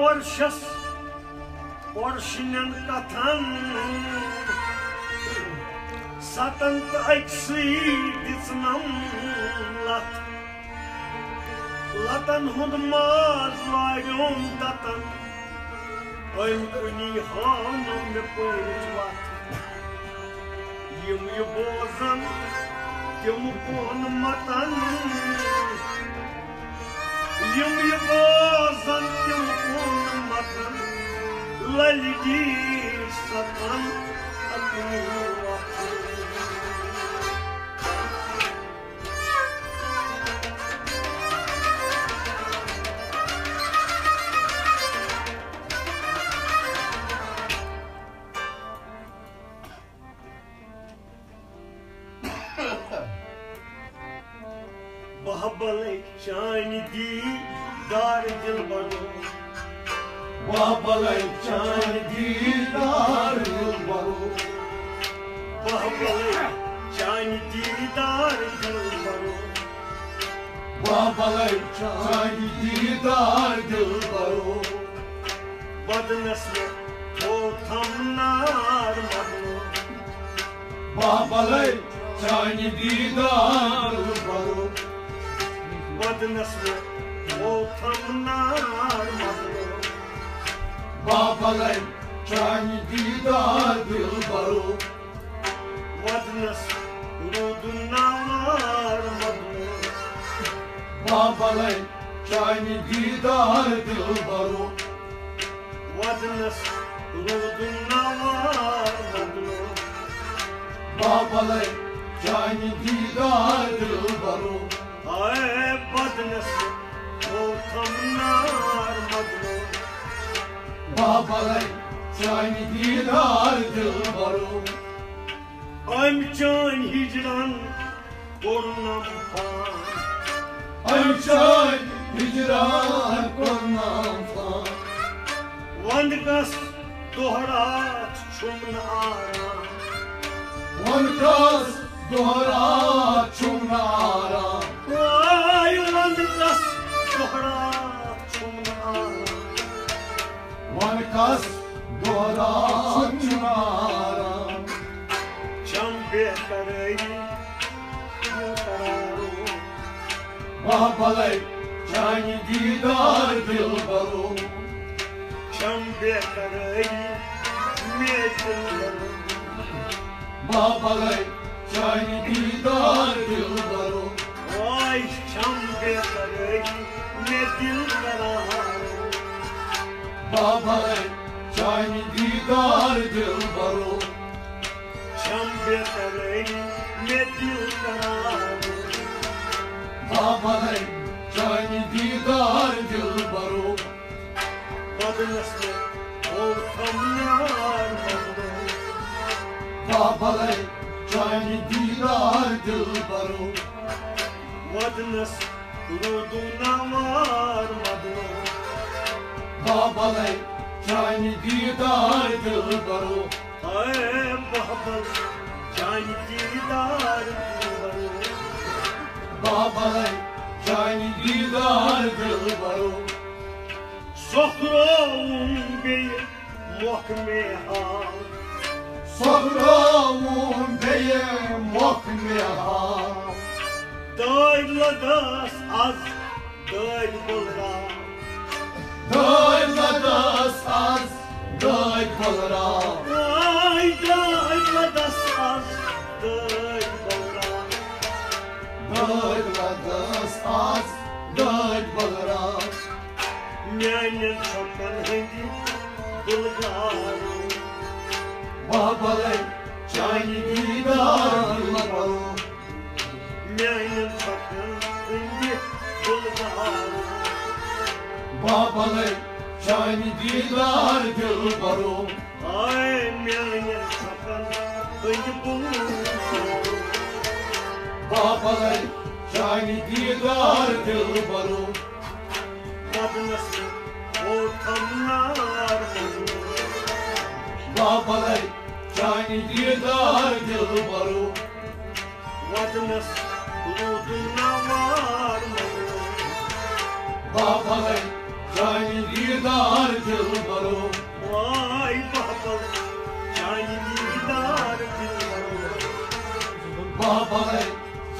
वर्षस वर्षिनन कथन सतंत अक्सी दिसनम लत लतन हुंद माज लाग्योम दतन कुनी हानम मे पोच वत यम ये बोजन यम कोन मतन यम ये बोजन यम कोन मतन ललजी सतन अपनी बहबल चान दीदार दिल बरो बहबल चान दीदार दिल बरो बहबल चान दीदार दिल बरो बहबल चान दीदार दिल बरो बदनस में हो थमनार मनो बहबल चान दीदार दिल बरो बदनस में वो थमनार मनो बाबले चान दीदार दिल बरो बदनस रुदनार मनो बाबले चान दीदार दिल बरो बदनस रुदनार मनो बाबले चान दीदार दिल बरो आए बदनस वो थमनार मदनो बाबले चान दीदार दिल बरो I'm चान हिजरन कोरनम फान I'm चान हिजरन कोरनम फान वंदकस दोहरात छुमन आरा वंदकस दोहरात छुमन आरा वंदकस दोहरात छुमन आरा वंदकस दोहरात छुमन आरा चंबे करई करारो बाबले चान दीदार दिल बरो चंबे करई मे दिल बरो बाबले चान दीदार दिल बरो ओय चंबे करई मे दिल करारो बाबले चान दीदार दिल बरो चंबे करई मे दिल करारो बाबले चान दीदार दिल बरो बदनस में ओ थमनार मदनो बाबले चान दीदार दिल बरो बदनस रुदनार मदनो बाबले चान दीदार दिल बरो आए बहबल चान दीदार दिल बरो बाबले चान दीदार दिल बरो सोखरों बे मोख में हाल सोखरों बे मोख में हाल दाई लदस आज दाई बोलरा दाई लदस आज दाई बोलरा दाई लदस आज दाई बोलरा दाई लदस आज दाई बोलरा न्यायन छपन हिंदी दुलगारो बाबले चान दीदार दिल बरो न्यायन छपन हिंदी दुलगारो बाबले चान दीदार दिल बरो आए न्यायन छपन हिंदी बुलगारो बाबले चान दीदार दिल बरो बदनस वो थमनार मदनो बाबले चान दीदार दिल बरो बदनस रुदनार मदनो बाबले जानी दीदार दिल बरो वाई बाबा जानी दीदार दिल बरो बाबा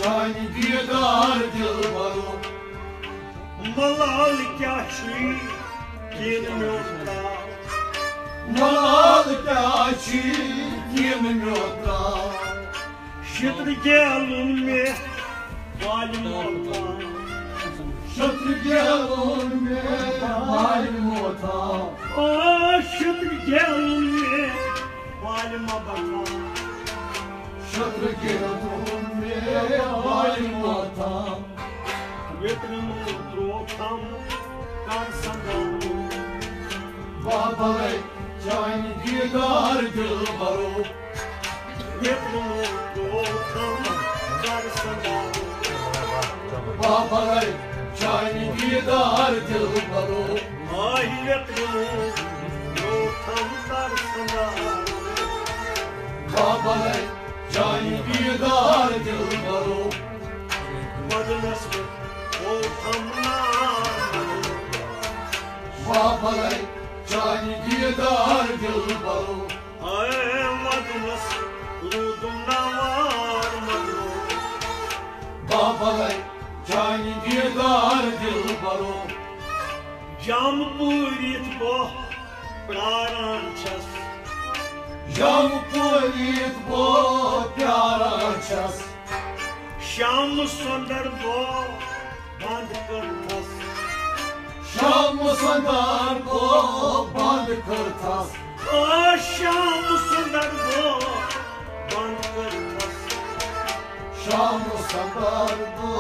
जानी दीदार दिल बरो मलाल क्या छी किन म्योता मलाल क्या छी किन म्योता शत्र गेलुन में वाल मोता शत्र गेलुन में वाल मोता ओ शत्र गेलुन में वाल मोता शत्र गेलुन में वाल मोता वेतन द्रोथम कर संगानु बाबा जानी दीदार दिल बरो वेतन द्रोथम कर संगानु बाबा जानी दीदार दिल बरो आई वेतन द्रोथम कर संगानु बाबा जानी दीदार दिल बरो मदनस बाबा जानी दीदार दिल बरो आए मदनस रुदनावार मदनो बाबा जानी दीदार दिल बरो जाम पूरित बो प्राण छस जाम पूरित बो प्यारा छस श्याम सुंदर बो बंद कर थस श्याम सुंदर बो बंद कर थस ओ श्याम सुंदर बो बंद कर थस श्याम सुंदर बो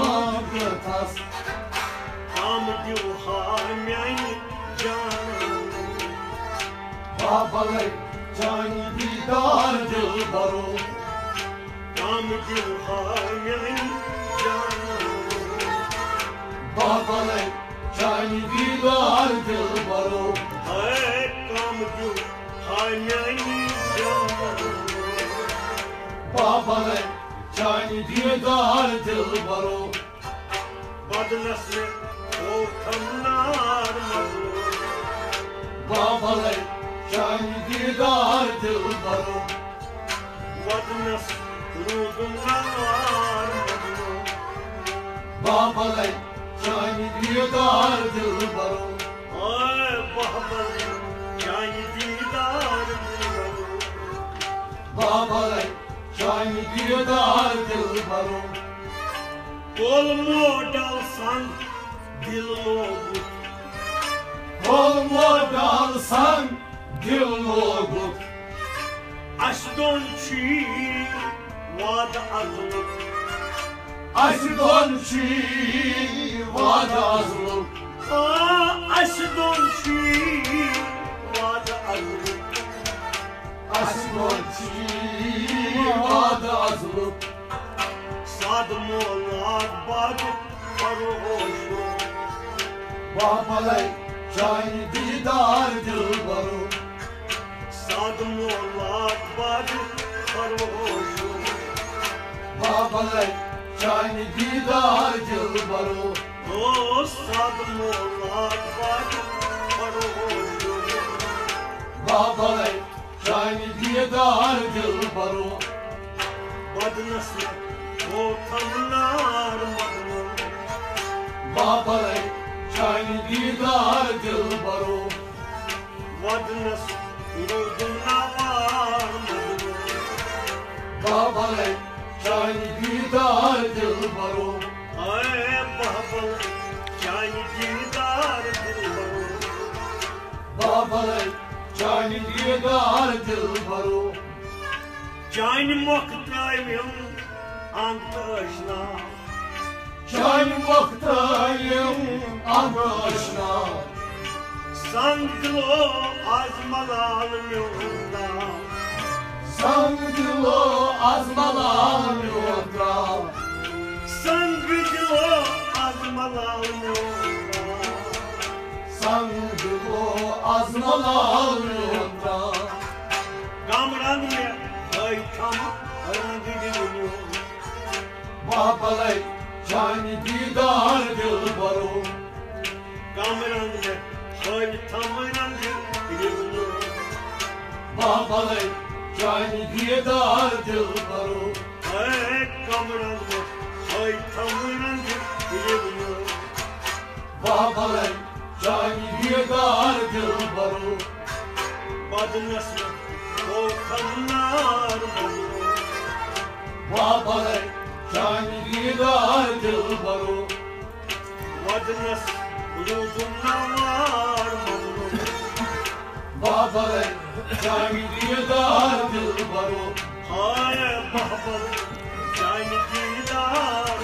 बंद कर थस काम दियो हार म्यानी जान बाबा जानी दीदार दिल बरो काम दियो हार म्यानी जान बाबा जानी दीदार दिल बरो है काम दियो हार म्यानी जान बाबा जानी दीदार दिल बरो बदनस में ओ थमनार मदनो बाबा जानी दीदार दिल बरो बदनस रुदनावार मदनो बाबा जानी दीदार दिल बरो आए बहबल जानी दीदार दिल बरो बाबा जानी दीदार दिल बरो कोल मोडल संग दिल लोगु Kol modal san dil logu अशदोन छी वाद अजलु Aşdon çi vadazlu अशदोन छी वाद अजलु Aşdon çi vadazlu साद मोलाद बाद परोशो Babalay Şahin didar dil baro साद मोलाद बाद परोशो Babalay Şahin didar dil baro ओ साद मोलाद बाद परोशो Babalay Şahin didar dil baro बदनस ओ थमनार मदनो Babalay Şahin didar dil baro बदनस रुदनावार मदनो Babalay Şahin didar dil baro आए बहबल जानी दीदार दिल बरो Babalay Şahin didar dil baro जानी मुख्तायम अंतशना Şahin muhtayım anlaşna संगलो आजमलाल म्योंदा Sangdilo azmalan yotra संगलो आजमलाल म्योंदा Sangdilo azmalan yotra गामरान में हई थम रंग दिलो Babalay Şahin didar dil baro Kameranı Şöyle kameranı Dilbaro Babalay Cani diyedar Dilbaro Kameranı Şöyle kameranı Dilbaro Babalay Cani diyedar Dilbaro Badnasma Volkanlar Madro Babalay Cani diyedar Dilbaro Badnas Uludunlar Madro Babalay Cani diyedar Dilbaro Hay Baba Cani diyedar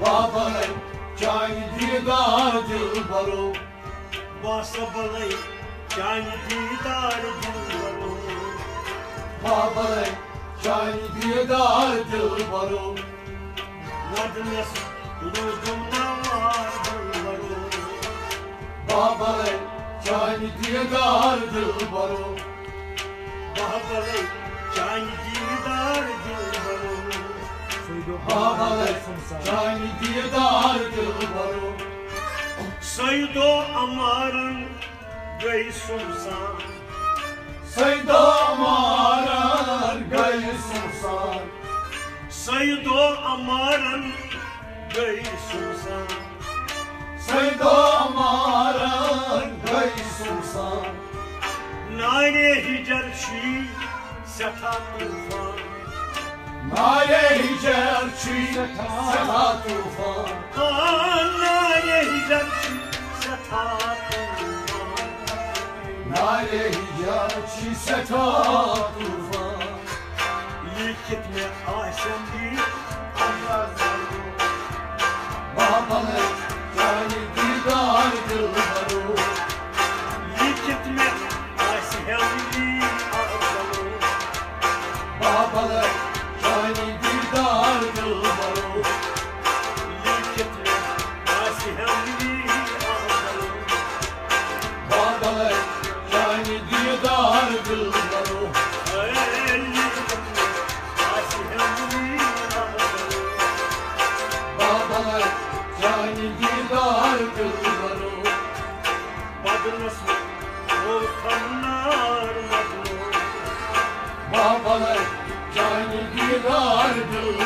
Babalay Cani diyedar Dilbaro Basa balay Cani diyedar Dilbaro Babalay Cani diyedar Dilbaro Badnas Uludunlar Dilbaro Babalay Cani diyedar Dilbaro Babalay Cani diyedar Dilbaro Babalay Cani diyedar Dilbaro Saydo Amarın Gay Sumsan Sayda amarar gay sumsan Saydo Amarın Gay Sumsan Sayda amarar gay sumsan Nane Hicerçi Seta Tufan Nare hicerçi seta tufan Nane Hicerçi Seta Tufan Nare hicerçi seta tufan Likitme Asemdi Babalay Cani diyedar Dilbaro Likitme Asemdi Babalay Cani diyedar Dilbaro Likitme Asemdi Babalay Cani diyedar Dilbaro Babalay Cani diyedar Dilbaro Badnasma Volkanlar Madro Babalay Cani diyedar Dilbaro